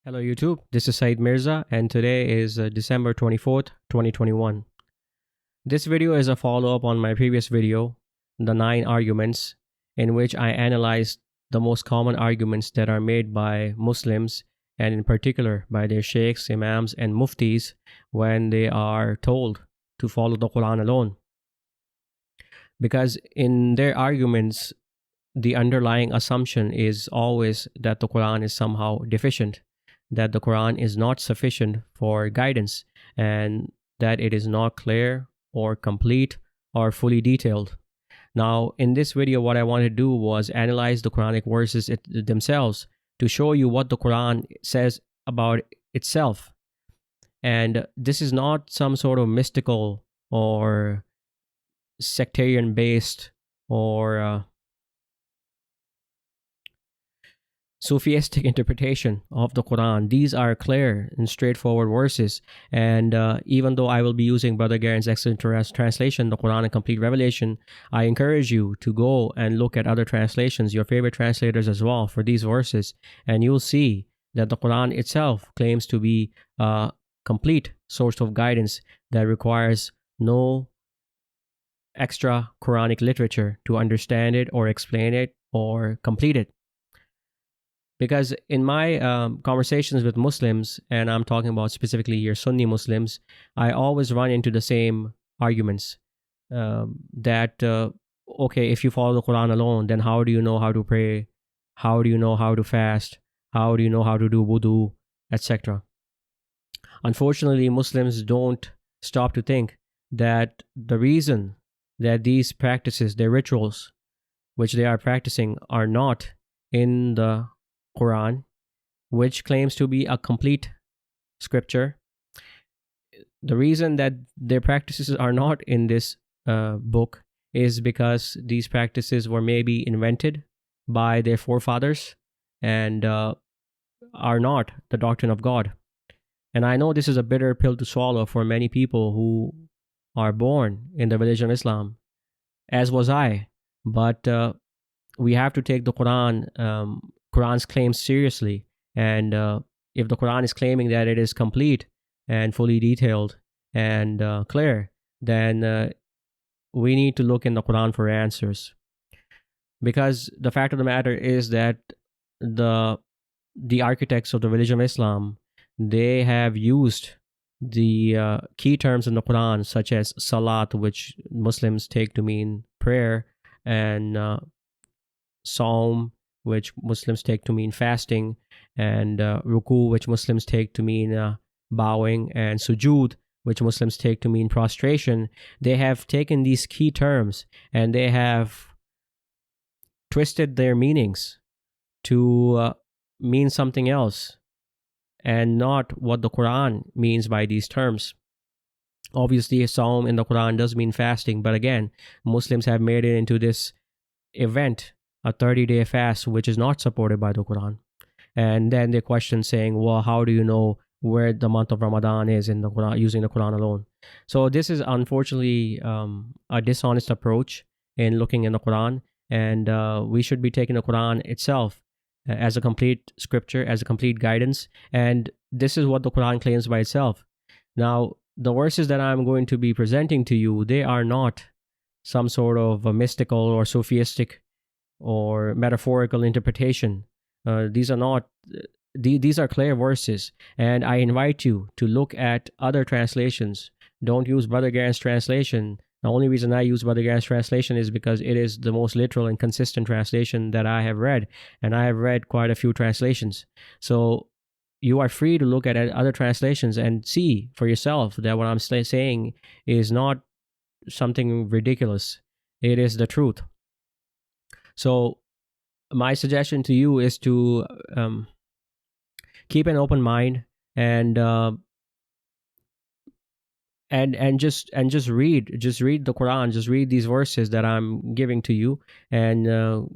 Hello YouTube, this is Said Mirza and today is December 24th, 2021. This video is a follow-up on my previous video, the 9 arguments, in which I analyzed the most common arguments that are made by Muslims and in particular by their sheikhs, imams and muftis when they are told to follow the Quran alone. Because in their arguments, the underlying assumption is always that the Quran is somehow deficient, that the Quran is not sufficient for guidance, and that it is not clear or complete or fully detailed. Now, in this video, what I wanted to do was analyze the Quranic verses themselves to show you what the Quran says about itself. And this is not some sort of mystical or sectarian-based or sufficient interpretation of the Quran. These are clear and straightforward verses, and even though I will be using Brother Garen's excellent translation, the Quran and Complete Revelation, I encourage you to go and look at other translations, your favorite translators as well, for these verses, and you'll see that the Quran itself claims to be a complete source of guidance that requires no extra Quranic literature to understand it or explain it or complete it. Because in my conversations with Muslims, and I'm talking about specifically your Sunni Muslims, I always run into the same arguments that, okay, if you follow the Quran alone, then how do you know how to pray? How do you know how to fast? How do you know how to do wudu, etc.? Unfortunately, Muslims don't stop to think that the reason that these practices, their rituals, which they are practicing, are not in the Quran, which claims to be a complete scripture. The reason that their practices are not in this book is because these practices were maybe invented by their forefathers and are not the doctrine of God. And I know this is a bitter pill to swallow for many people who are born in the religion of Islam, as was I, but we have to take the Quran's claims seriously, and if the Quran is claiming that it is complete and fully detailed and clear, then we need to look in the Quran for answers. Because the fact of the matter is that the architects of the religion of Islam, they have used the key terms in the Quran, such as salat, which Muslims take to mean prayer, and Saum, which Muslims take to mean fasting, and ruku, which Muslims take to mean bowing, and sujood, which Muslims take to mean prostration. They have taken these key terms and they have twisted their meanings to mean something else and not what the Quran means by these terms. Obviously, Saum in the Quran does mean fasting, but again, Muslims have made it into this event, a 30-day fast, which is not supported by the Quran. And then they question saying, well, how do you know where the month of Ramadan is in the Quran, using the Quran alone? So this is unfortunately a dishonest approach in looking in the Quran, and we should be taking the Quran itself as a complete scripture, as a complete guidance, and this is what the Quran claims by itself. Now, the verses that I'm going to be presenting to you, they are not some sort of a mystical or sophistic or metaphorical interpretation. These are not. These are clear verses, and I invite you to look at other translations. Don't use Brother Garen's translation. The only reason I use Brother Garen's translation is because it is the most literal and consistent translation that I have read, and I have read quite a few translations. So you are free to look at other translations and see for yourself that what I'm saying is not something ridiculous. It is the truth. So my suggestion to you is to keep an open mind and just read the Quran, just read these verses that I'm giving to you, and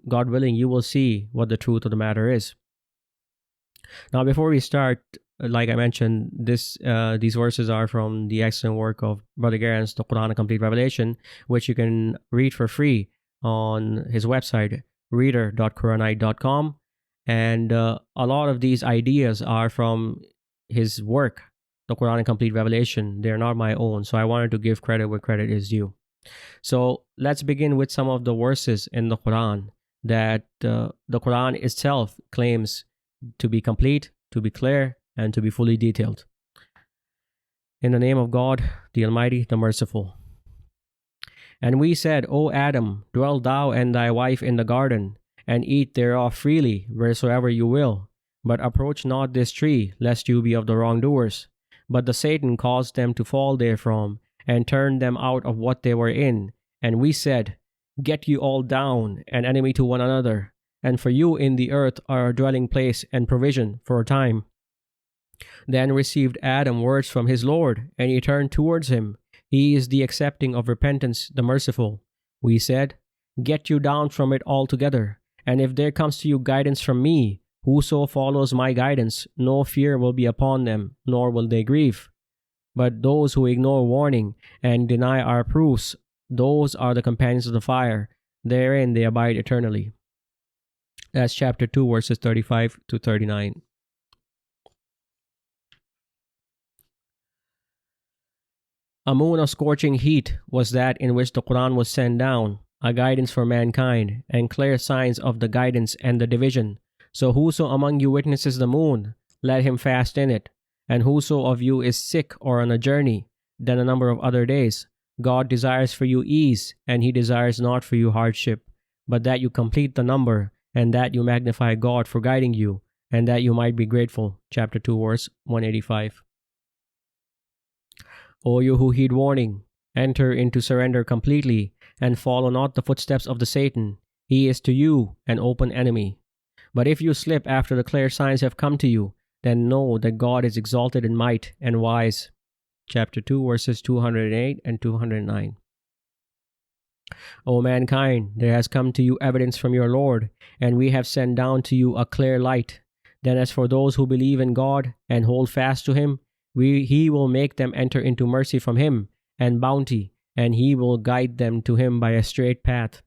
God willing, you will see what the truth of the matter is. Now, before we start, like I mentioned, these verses are from the excellent work of Brother Garen's The Qur'an and Complete Revelation, which you can read for free on his website, reader.Quranic.com. And a lot of these ideas are from his work, the Quranic complete revelation. They're not my own. So I wanted to give credit where credit is due. So let's begin with some of the verses in the Quran that the Quran itself claims to be complete, to be clear, and to be fully detailed. In the name of God, the Almighty, the Merciful. And we said, O Adam, dwell thou and thy wife in the garden, and eat thereof freely, wheresoever you will. But approach not this tree, lest you be of the wrongdoers. But the Satan caused them to fall therefrom, and turned them out of what they were in. And we said, Get you all down, an enemy to one another, and for you in the earth are a dwelling place and provision for a time. Then received Adam words from his Lord, and he turned towards him. He is the accepting of repentance, the merciful. We said, Get you down from it altogether, and if there comes to you guidance from me, whoso follows my guidance, no fear will be upon them, nor will they grieve. But those who ignore warning and deny our proofs, those are the companions of the fire. Therein they abide eternally. That's chapter 2, verses 35 to 39. A moon of scorching heat was that in which the Qur'an was sent down, a guidance for mankind, and clear signs of the guidance and the division. So whoso among you witnesses the moon, let him fast in it. And whoso of you is sick or on a journey, then a number of other days. God desires for you ease, and he desires not for you hardship, but that you complete the number, and that you magnify God for guiding you, and that you might be grateful. Chapter 2, verse 185. O you who heed warning, enter into surrender completely, and follow not the footsteps of the Satan. He is to you an open enemy. But if you slip after the clear signs have come to you, then know that God is exalted in might and wise. Chapter 2, verses 208 and 209. O mankind, there has come to you evidence from your Lord, and we have sent down to you a clear light. Then as for those who believe in God and hold fast to him, he will make them enter into mercy from him and bounty, and he will guide them to him by a straight path.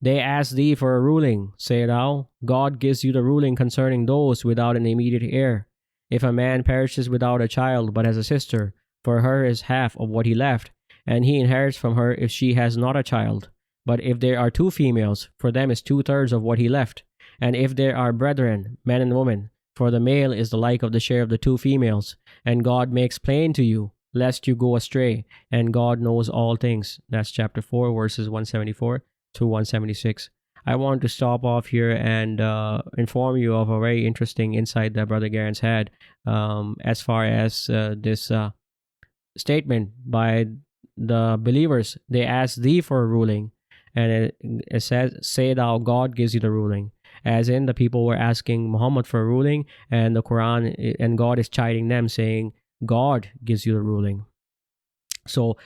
They ask thee for a ruling. Say thou, God gives you the ruling concerning those without an immediate heir. If a man perishes without a child but has a sister, for her is half of what he left, and he inherits from her if she has not a child. But if there are two females, for them is 2/3 of what he left. And if there are brethren, men and women, for the male is the like of the share of the two females. And God makes plain to you, lest you go astray, and God knows all things. That's chapter 4, verses 174 to 176. I want to stop off here and inform you of a very interesting insight that Brother Garens had as far as this statement by the believers. They ask thee for a ruling, and it says, say thou, God gives you the ruling. As in, the people were asking Muhammad for a ruling, and the Quran and God is chiding them, saying, God gives you the ruling. So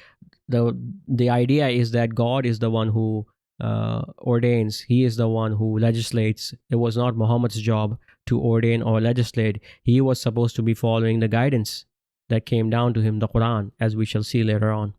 the idea is that God is the one who ordains. He is the one who legislates. It was not Muhammad's job to ordain or legislate. He was supposed to be following the guidance that came down to him, the Quran, as we shall see later on.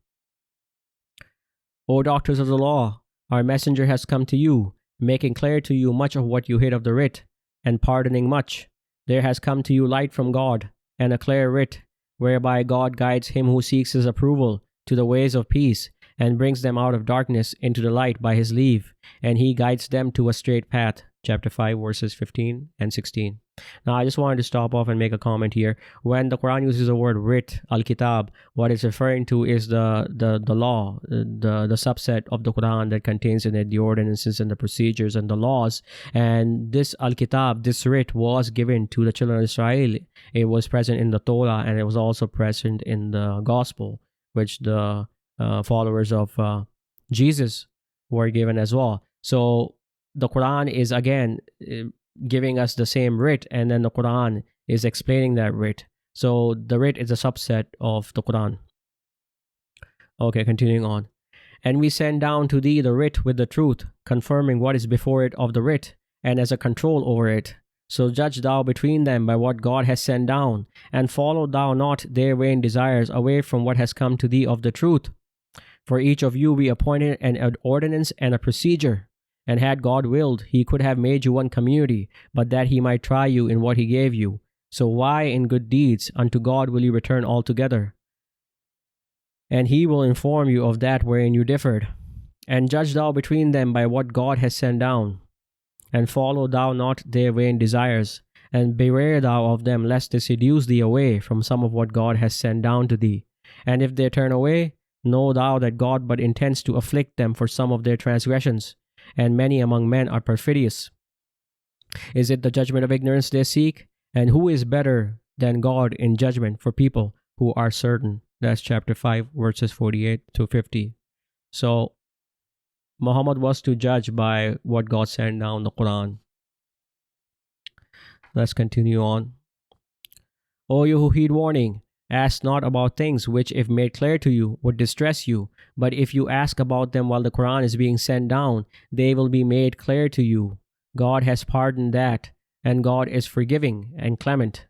O doctors of the law, our messenger has come to you, making clear to you much of what you hid of the writ, and pardoning much. There has come to you light from God, and a clear writ, whereby God guides him who seeks his approval to the ways of peace, and brings them out of darkness into the light by his leave, and he guides them to a straight path. Chapter 5, verses 15 and 16. Now, I just wanted to stop off and make a comment here. When the Quran uses the word writ, al-kitab, what it's referring to is the law, the subset of the Quran that contains in it the ordinances and the procedures and the laws. And this al-kitab, this writ, was given to the children of Israel. It was present in the Torah, and it was also present in the Gospel, which the followers of Jesus were given as well. So the Quran is again giving us the same writ, and then the Quran is explaining that writ. So the writ is a subset of the Quran. Okay, continuing on. And we send down to thee the writ with the truth, confirming what is before it of the writ, and as a control over it. So judge thou between them by what God has sent down, and follow thou not their vain desires away from what has come to thee of the truth. For each of you we appointed an ordinance and a procedure, And had God willed, he could have made you one community, but that he might try you in what he gave you. So why in good deeds unto God will you return altogether? And he will inform you of that wherein you differed. And judge thou between them by what God has sent down. And follow thou not their vain desires. And beware thou of them, lest they seduce thee away from some of what God has sent down to thee. And if they turn away, know thou that God but intends to afflict them for some of their transgressions. And many among men are perfidious. Is it the judgment of ignorance they seek? And who is better than God in judgment for people who are certain? That's chapter 5, verses 48 to 50. So, Muhammad was to judge by what God sent down, the Qur'an. Let's continue on. O you who heed warning, ask not about things which, if made clear to you, would distress you. But if you ask about them while the Qur'an is being sent down, they will be made clear to you. God has pardoned that, and God is forgiving and clement.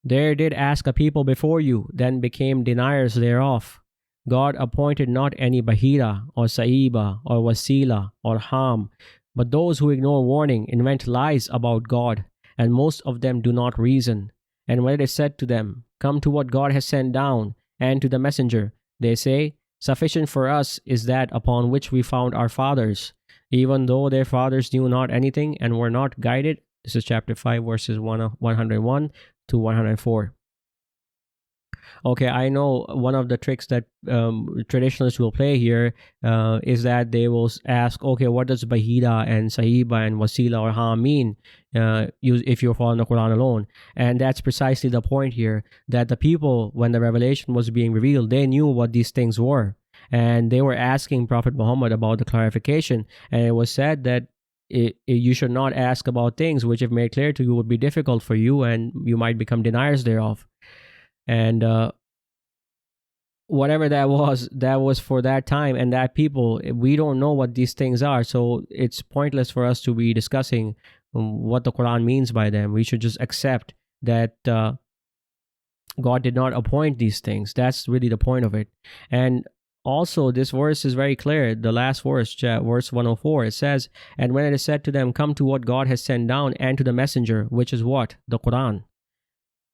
There did ask a people before you, then became deniers thereof. God appointed not any Bahira, or Sa'iba, or Wasila, or Ham, but those who ignore warning invent lies about God, and most of them do not reason. And when it is said to them, come to what God has sent down, and to the messenger, they say, sufficient for us is that upon which we found our fathers, even though their fathers knew not anything and were not guided. This is chapter 5, verses 101 to 104. Okay, I know one of the tricks that traditionalists will play here is that they will ask, okay, what does Bahira and Sahiba and Wasila or Ham mean if you're following the Quran alone? And that's precisely the point here, that the people, when the revelation was being revealed, they knew what these things were. And they were asking Prophet Muhammad about the clarification. And it was said that you should not ask about things which, if made clear to you, would be difficult for you and you might become deniers thereof. And whatever that was for that time and that people. We don't know what these things are, so it's pointless for us to be discussing what the Quran means by them. We should just accept that God did not appoint these things. That's really the point of it. And also, this verse is very clear. The last verse, verse 104, it says, and when it is said to them, come to what God has sent down and to the messenger, which is what? The Quran.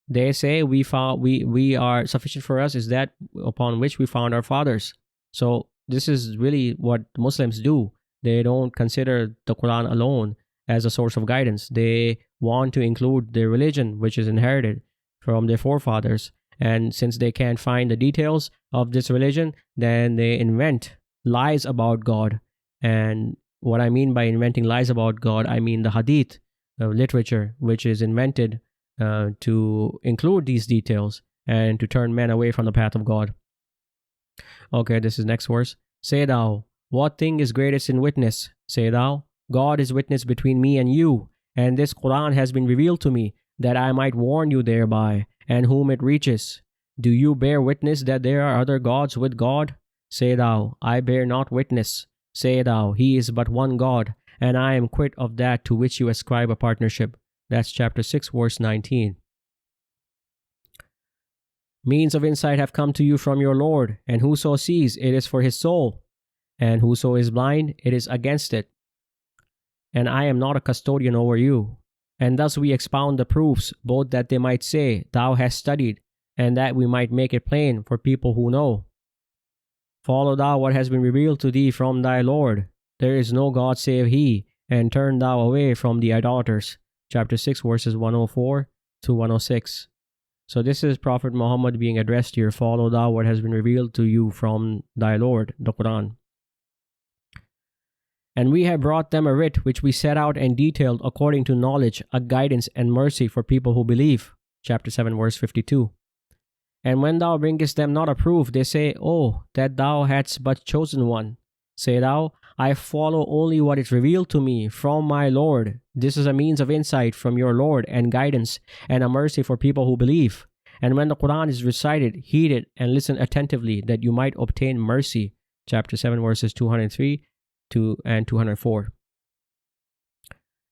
They say, we are sufficient for us is that upon which we found our fathers. So this is really what Muslims do. They don't consider the Quran alone as a source of guidance. They want to include their religion, which is inherited from their forefathers. And since they can't find the details of this religion, then they invent lies about God. And what I mean by inventing lies about God, I mean the hadith literature, which is invented to include these details and to turn men away from the path of God. Okay, this is next verse. Say thou, what thing is greatest in witness? Say thou, God is witness between me and you, and this Quran has been revealed to me, that I might warn you thereby, and whom it reaches. Do you bear witness that there are other gods with God? Say thou, I bear not witness. Say thou, he is but one God, and I am quit of that to which you ascribe a partnership. That's chapter 6, verse 19. Means of insight have come to you from your Lord, and whoso sees, it is for his soul, and whoso is blind, it is against it. And I am not a custodian over you. And thus we expound the proofs, both that they might say, thou hast studied, and that we might make it plain for people who know. Follow thou what has been revealed to thee from thy Lord. There is no God save he, and turn thou away from the idolaters. Chapter 6, verses 104 to 106. So this is Prophet Muhammad being addressed here. Follow thou what has been revealed to you from thy Lord, the Quran. And we have brought them a writ which we set out and detailed according to knowledge, a guidance and mercy for people who believe. Chapter 7, verse 52. And when thou bringest them not a proof, they say, oh, that thou hadst but chosen one. Say thou, I follow only what is revealed to me from my Lord. This is a means of insight from your Lord and guidance and a mercy for people who believe. And when the Quran is recited, heed it and listen attentively that you might obtain mercy. Chapter 7, verses 203 and 204.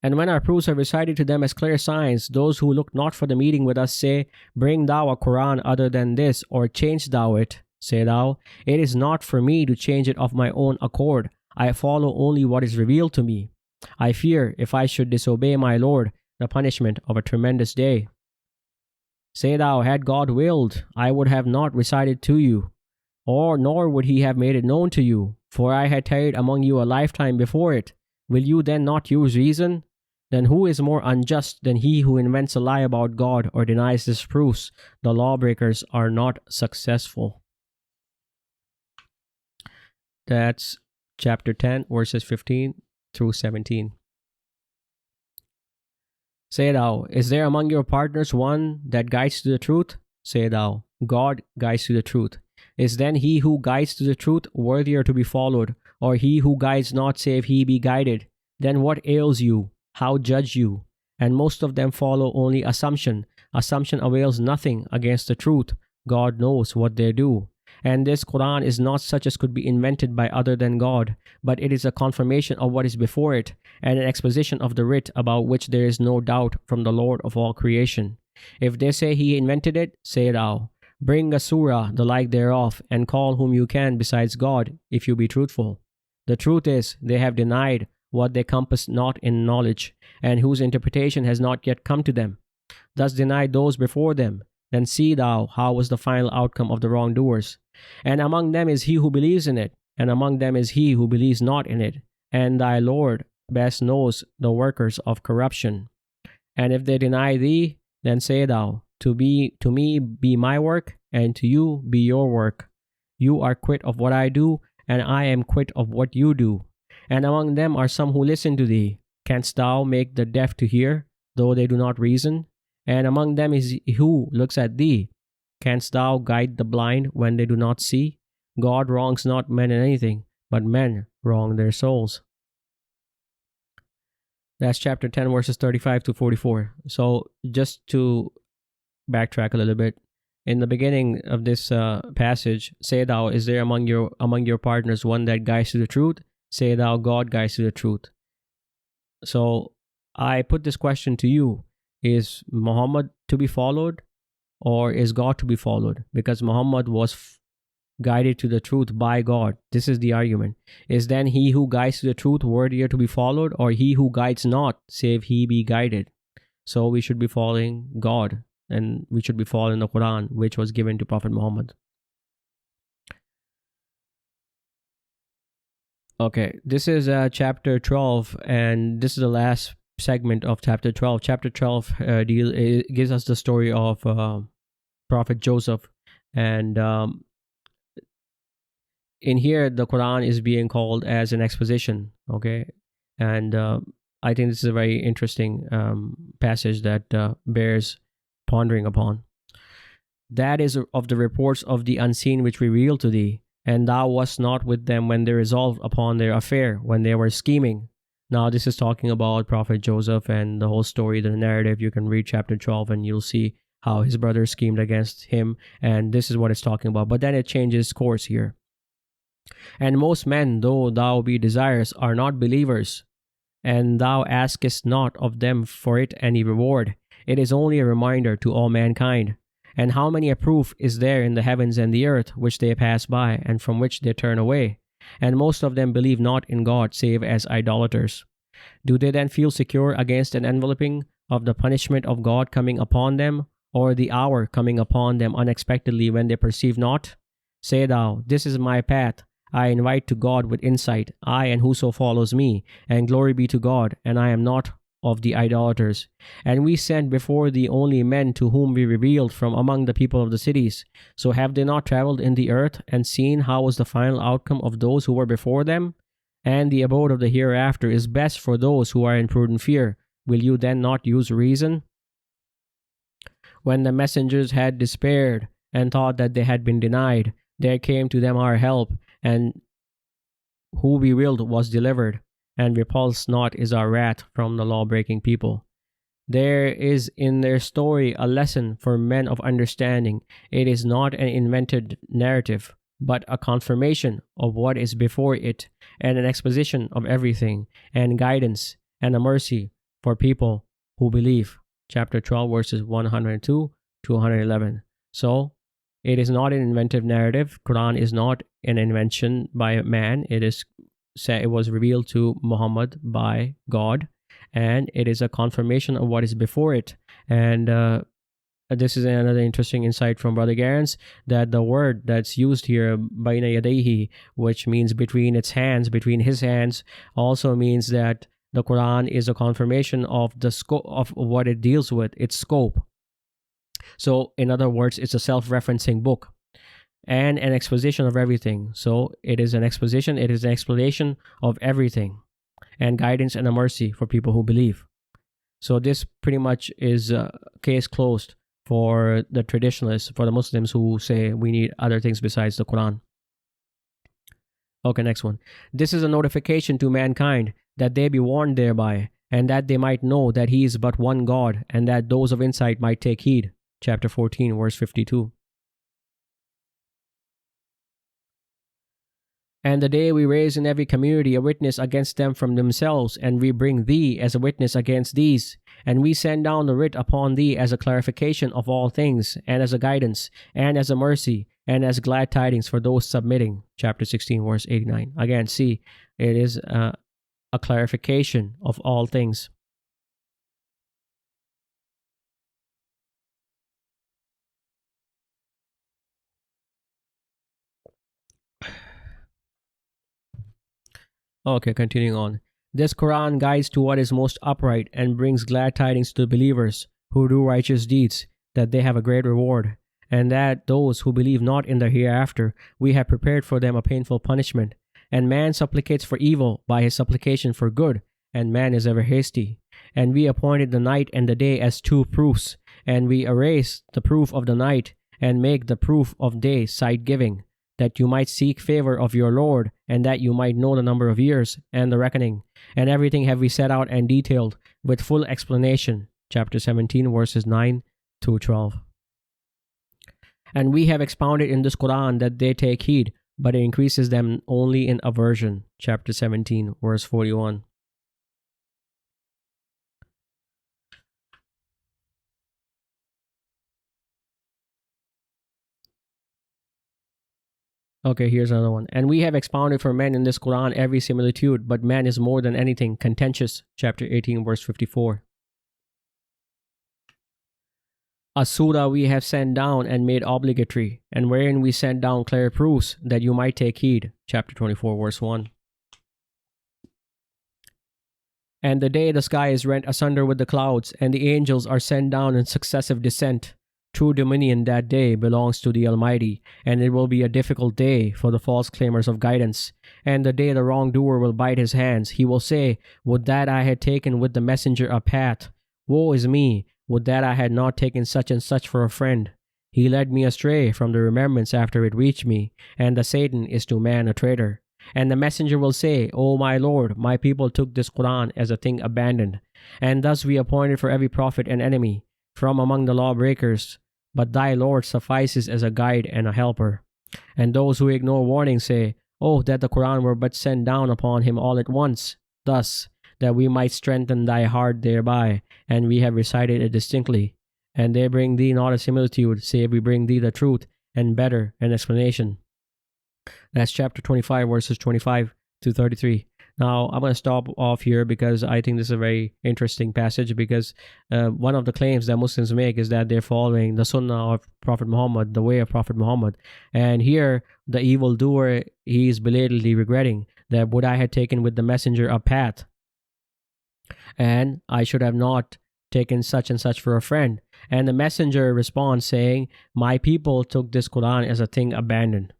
And when our proofs are recited to them as clear signs, those who look not for the meeting with us say, bring thou a Quran other than this, or change thou it. Say thou, it is not for me to change it of my own accord. I follow only what is revealed to me. I fear, if I should disobey my Lord, the punishment of a tremendous day. Say thou, had God willed, I would have not recited to you, nor would he have made it known to you, for I had tarried among you a lifetime before it. Will you then not use reason? Then who is more unjust than he who invents a lie about God or denies his proofs? The lawbreakers are not successful. That's chapter 10, verses 15 through 17. Say thou, is there among your partners one that guides to the truth? Say thou, God guides to the truth. Is then he who guides to the truth worthier to be followed, or he who guides not save he be guided? Then what ails you? How judge you? And most of them follow only assumption. Assumption avails nothing against the truth. God knows what they do. And this Qur'an is not such as could be invented by other than God, but it is a confirmation of what is before it, and an exposition of the writ about which there is no doubt from the Lord of all creation. If they say he invented it, say thou, bring a surah, the like thereof, and call whom you can besides God, if you be truthful. The truth is, they have denied what they compass not in knowledge, and whose interpretation has not yet come to them. Thus denied those before them. Then see thou how was the final outcome of the wrongdoers. And among them is he who believes in it, and among them is he who believes not in it. And thy Lord best knows the workers of corruption. And if they deny thee, then say thou, to me be my work, and to you be your work. You are quit of what I do, and I am quit of what you do. And among them are some who listen to thee. Canst thou make the deaf to hear, though they do not reason? And among them is he who looks at thee. Canst thou guide the blind when they do not see? God wrongs not men in anything, but men wrong their souls. That's chapter 10, verses 35 to 44. So just to backtrack a little bit, in the beginning of this passage, say thou, is there among your partners one that guides to the truth? Say thou, God guides to the truth. So I put this question to you. Is Muhammad to be followed, or is God to be followed? Because Muhammad was guided to the truth by God. This is the argument. Is then he who guides to the truth worthier to be followed, or he who guides not, save he be guided? So we should be following God, and we should be following the Qur'an, which was given to Prophet Muhammad. Okay, this is chapter 12, and this is the last segment of chapter 12. Chapter 12 gives us the story of Prophet Joseph, and in here the Quran is being called as an exposition. Okay, and I think this is a very interesting passage that bears pondering upon. That is of the reports of the unseen which we revealed to thee, and thou wast not with them when they resolved upon their affair, when they were scheming. Now, this is talking about Prophet Joseph and the whole story, the narrative. You can read chapter 12 and you'll see how his brothers schemed against him. And this is what it's talking about. But then it changes course here. And most men, though thou be desirous, are not believers, and thou askest not of them for it any reward. It is only a reminder to all mankind. And how many a proof is there in the heavens and the earth, which they pass by, and from which they turn away? And most of them believe not in God, save as idolaters. Do they then feel secure against an enveloping of the punishment of God coming upon them, or the hour coming upon them unexpectedly when they perceive not? Say thou, this is my path. I invite to God with insight, I and whoso follows me, and glory be to God, and I am not of the idolaters. And we sent before thee only men to whom we revealed from among the people of the cities. So have they not traveled in the earth and seen how was the final outcome of those who were before them? And the abode of the hereafter is best for those who are in prudent fear. Will you then not use reason? When the messengers had despaired and thought that they had been denied, there came to them our help, and who we willed was delivered, and repulsed not is our wrath from the law-breaking people. There is in their story a lesson for men of understanding. It is not an invented narrative, but a confirmation of what is before it, and an exposition of everything, and guidance, and a mercy for people who believe. Chapter 12, verses 102 to 111. So, it is not an inventive narrative. Quran is not an invention by man. It is it was revealed to Muhammad by God, and it is a confirmation of what is before it. And this is another interesting insight from Brother Garens, that the word that's used here, baina yadayhi, which means between its hands, between his hands, also means that the Quran is a confirmation of the scope of what it deals with, its scope. So, in other words, it's a self-referencing book and an exposition of everything. So, it is an exposition, it is an explanation of everything, and guidance and a mercy for people who believe. So, this pretty much is case closed for the traditionalists, for the Muslims who say we need other things besides the Quran. Okay, next one. This is a notification to mankind that they be warned thereby, and that they might know that he is but one God, and that those of insight might take heed. Chapter 14, verse 52. And the day we raise in every community a witness against them from themselves, and we bring thee as a witness against these, and we send down the writ upon thee as a clarification of all things, and as a guidance, and as a mercy, and as glad tidings for those submitting. Chapter 16, verse 89. Again, see, it is a clarification of all things. Okay, continuing on. This Quran guides to what is most upright and brings glad tidings to the believers who do righteous deeds, that they have a great reward, and that those who believe not in the hereafter, we have prepared for them a painful punishment. And man supplicates for evil by his supplication for good, and man is ever hasty. And we appointed the night and the day as two proofs, and we erase the proof of the night, and make the proof of day sight-giving, that you might seek favor of your Lord, and that you might know the number of years and the reckoning. And everything have we set out and detailed with full explanation. Chapter 17, verses 9 to 12. And we have expounded in this Quran that they take heed, but it increases them only in aversion. Chapter 17, verse 41. Okay, here's another one. And we have expounded for men in this Quran every similitude, but man is more than anything contentious. Chapter 18, verse 54. A surah we have sent down and made obligatory, and wherein we sent down clear proofs that you might take heed. Chapter 24, verse 1. And the day the sky is rent asunder with the clouds, and the angels are sent down in successive descent. True dominion that day belongs to the Almighty, and it will be a difficult day for the false claimers of guidance. And the day the wrongdoer will bite his hands, he will say, would that I had taken with the messenger a path. Woe is me, would that I had not taken such and such for a friend. He led me astray from the remembrance after it reached me, and the Satan is to man a traitor. And the messenger will say, O my Lord, my people took this Quran as a thing abandoned. And thus we appointed for every prophet an enemy from among the lawbreakers, but thy Lord suffices as a guide and a helper. And those who ignore warning say, Oh, that the Quran were but sent down upon him all at once, thus, that we might strengthen thy heart thereby, and we have recited it distinctly. And they bring thee not a similitude, save we bring thee the truth, and better an explanation. That's chapter 25, verses 25 to 33. Now, I'm going to stop off here because I think this is a very interesting passage, because one of the claims that Muslims make is that they're following the Sunnah of Prophet Muhammad, the way of Prophet Muhammad. And here, the evildoer, he is belatedly regretting that would I had taken with the messenger a path, and I should have not taken such and such for a friend. And the messenger responds saying, my people took this Quran as a thing abandoned.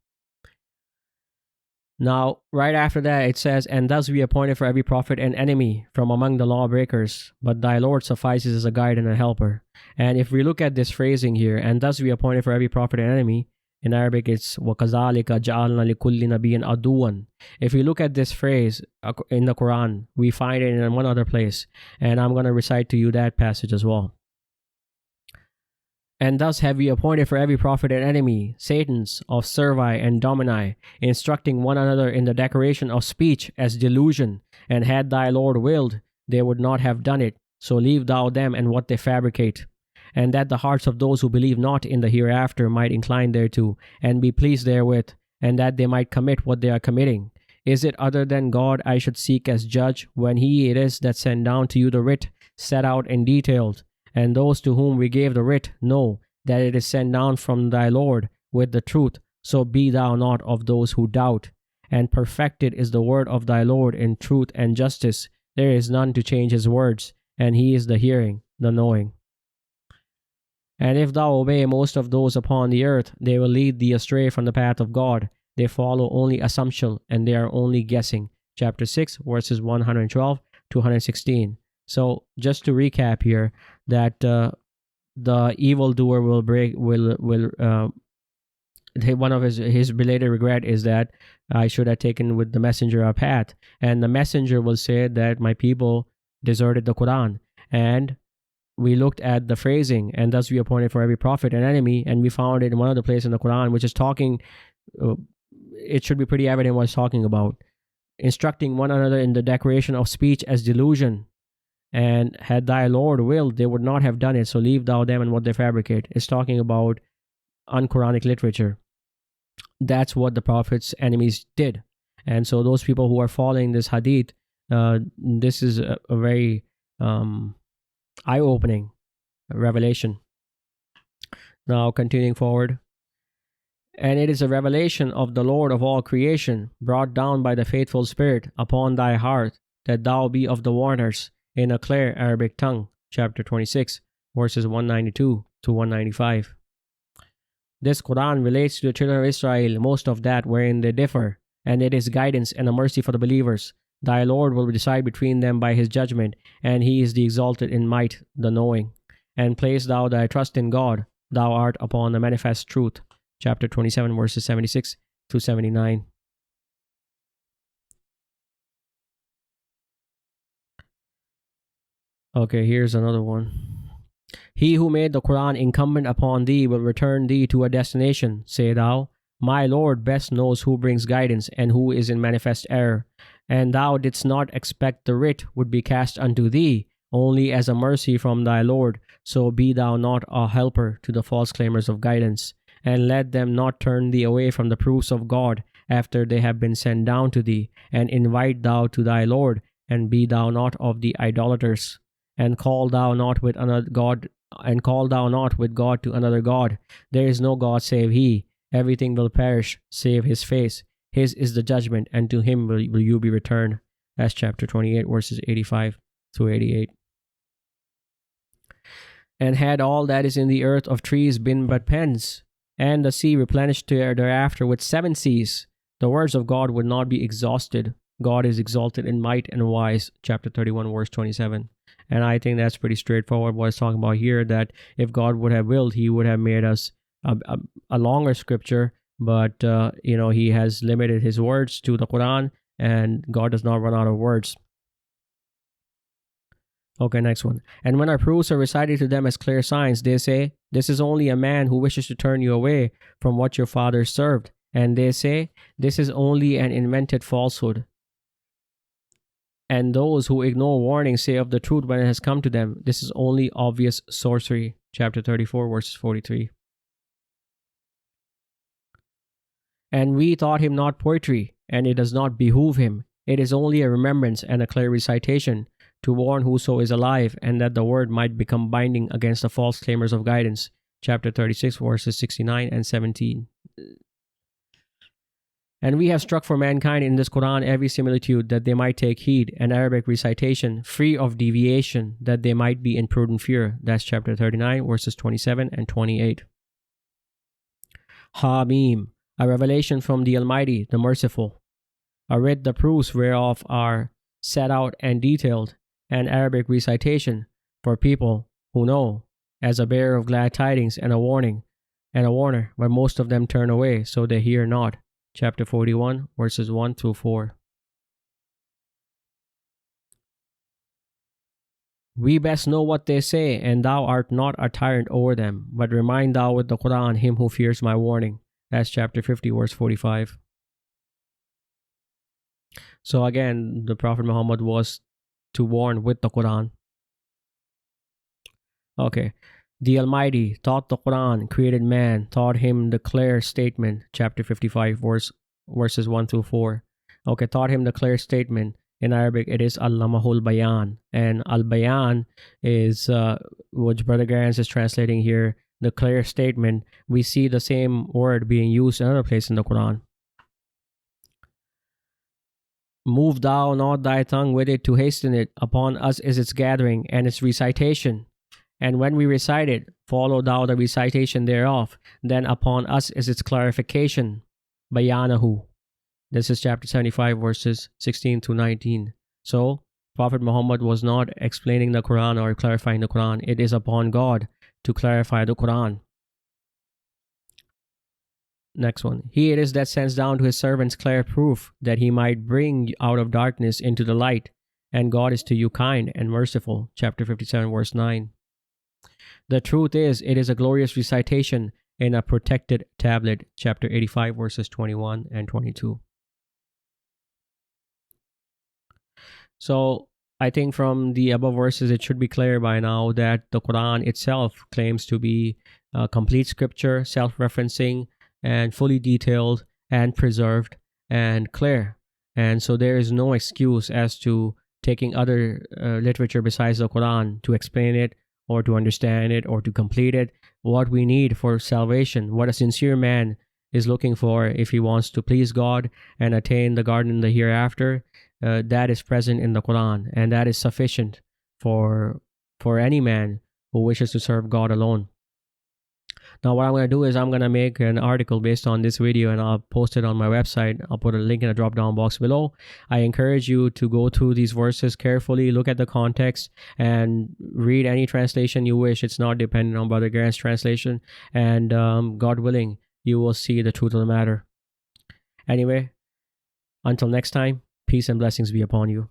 Now, right after that, it says, and thus we appointed for every prophet an enemy from among the lawbreakers, but thy Lord suffices as a guide and a helper. And if we look at this phrasing here, and thus we appointed for every prophet an enemy, in Arabic it's وَكَذَلِكَ جَعَلْنَا لِكُلِّ نَبِيٍّ عَدُوًّا. If we look at this phrase in the Quran, we find it in one other place, and I'm going to recite to you that passage as well. And thus have we appointed for every prophet an enemy, Satans of Servi and Domini, instructing one another in the decoration of speech as delusion. And had thy Lord willed, they would not have done it. So leave thou them and what they fabricate. And that the hearts of those who believe not in the hereafter might incline thereto, and be pleased therewith, and that they might commit what they are committing. Is it other than God I should seek as judge, when he it is that sent down to you the writ, set out and detailed? And those to whom we gave the writ know that it is sent down from thy Lord with the truth. So be thou not of those who doubt. And perfected is the word of thy Lord in truth and justice. There is none to change his words, and he is the hearing, the knowing. And if thou obey most of those upon the earth, they will lead thee astray from the path of God. They follow only assumption, and they are only guessing. Chapter 6, verses 112 to 116. So, just to recap here, that the evildoer one of his belated regret is that I should have taken with the messenger a path, and the messenger will say that my people deserted the Quran. And we looked at the phrasing, and thus we appointed for every prophet an enemy, and we found it in one other place in the Quran, which is talking, it should be pretty evident what it's talking about. Instructing one another in the decoration of speech as delusion. And had thy Lord willed, they would not have done it, so leave thou them and what they fabricate. It's talking about un-Quranic literature. That's what the Prophet's enemies did. And so those people who are following this hadith, this is a very eye-opening revelation. Now, continuing forward. And it is a revelation of the Lord of all creation, brought down by the faithful Spirit upon thy heart, that thou be of the warners in a clear Arabic tongue. Chapter 26, verses 192 to 195. This Quran relates to the children of Israel, most of that wherein they differ, and it is guidance and a mercy for the believers. Thy Lord will decide between them by his judgment, and he is the exalted in might, the knowing. And place thou thy trust in God, thou art upon the manifest truth. Chapter 27, verses 76 to 79. Okay, here's another one. He who made the Quran incumbent upon thee will return thee to a destination. Say thou, my Lord best knows who brings guidance and who is in manifest error. And thou didst not expect the writ would be cast unto thee, only as a mercy from thy Lord. So be thou not a helper to the false claimers of guidance, and let them not turn thee away from the proofs of God after they have been sent down to thee, and invite thou to thy Lord, and be thou not of the idolaters. And call thou not with God to another God. There is no God save he. Everything will perish save his face. His is the judgment, and to him will you be returned. That's chapter 28, verses 85 through 88. And had all that is in the earth of trees been but pens, and the sea replenished thereafter with 7 seas, the words of God would not be exhausted. God is exalted in might and wise. Chapter 31, verse 27. And I think that's pretty straightforward what it's talking about here, that if God would have willed, he would have made us a longer scripture, but he has limited his words to the Quran, and God does not run out of words. Okay, next one. And when our proofs are recited to them as clear signs, they say, this is only a man who wishes to turn you away from what your fathers served. And they say, this is only an invented falsehood. And those who ignore warnings say of the truth when it has come to them, this is only obvious sorcery. Chapter 34, verses 43. And we taught him not poetry, and it does not behoove him. It is only a remembrance and a clear recitation, to warn whoso is alive, and that the word might become binding against the false claimers of guidance. Chapter 36, verses 69 and 17. And we have struck for mankind in this Quran every similitude, that they might take heed, an Arabic recitation, free of deviation, that they might be in prudent fear. That's chapter 39, verses 27 and 28. Hamim, a revelation from the Almighty, the Merciful. I read the proofs whereof are set out and detailed, an Arabic recitation for people who know, as a bearer of glad tidings and a warning, and a warner, but most of them turn away, so they hear not. Chapter 41, verses 1 through 4. We best know what they say, and thou art not a tyrant over them, but remind thou with the Quran him who fears my warning. That's chapter 50, verse 45. So again, the Prophet Muhammad was to warn with the Quran. Okay. The Almighty taught the Quran, created man, taught him the clear statement, chapter 55, verses 1 through 4. Okay, taught him the clear statement. In Arabic, it is Allamahul Bayan. And Al Bayan is, which Brother Garens is translating here, the clear statement. We see the same word being used in another place in the Quran. Move thou not thy tongue with it to hasten it. Upon us is its gathering and its recitation. And when we recite it, follow thou the recitation thereof. Then upon us is its clarification. Bayanahu. This is chapter 75, verses 16 to 19. So, Prophet Muhammad was not explaining the Quran or clarifying the Quran. It is upon God to clarify the Quran. Next one. He it is that sends down to his servants clear proof, that he might bring you out of darkness into the light. And God is to you kind and merciful. Chapter 57, verse 9. The truth is, it is a glorious recitation in a protected tablet. Chapter 85, verses 21 and 22. So, I think from the above verses, it should be clear by now that the Quran itself claims to be complete scripture, self-referencing, and fully detailed and preserved and clear. And so there is no excuse as to taking other literature besides the Quran to explain it or to understand it or to complete it. What we need for salvation, what a sincere man is looking for if he wants to please God and attain the garden in the hereafter, that is present in the Quran, and that is sufficient for any man who wishes to serve God alone. Now what I'm going to do is I'm going to make an article based on this video and I'll post it on my website. I'll put a link in the drop down box below. I encourage you to go through these verses carefully, look at the context, and read any translation you wish. It's not dependent on Brother Garens' translation, and God willing, you will see the truth of the matter. Anyway, until next time, peace and blessings be upon you.